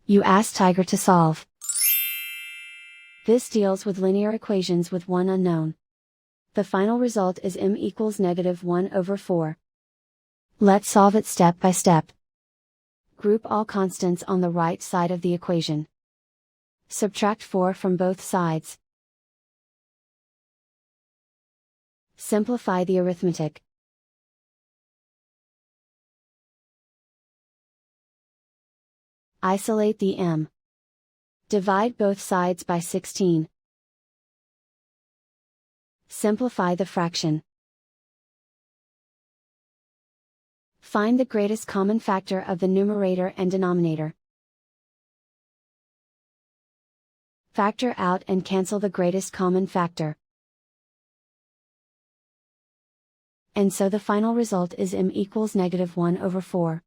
You ask Tiger to solve. This deals with linear equations with one unknown. The final result is m equals -1/4. Let's solve it step by step. Group all constants on the right side of the equation. Subtract 4 from both sides. Simplify the arithmetic. Isolate the m. Divide both sides by 16. Simplify the fraction. Find the greatest common factor of the numerator and denominator. Factor out and cancel the greatest common factor. And so the final result is m equals -1/4.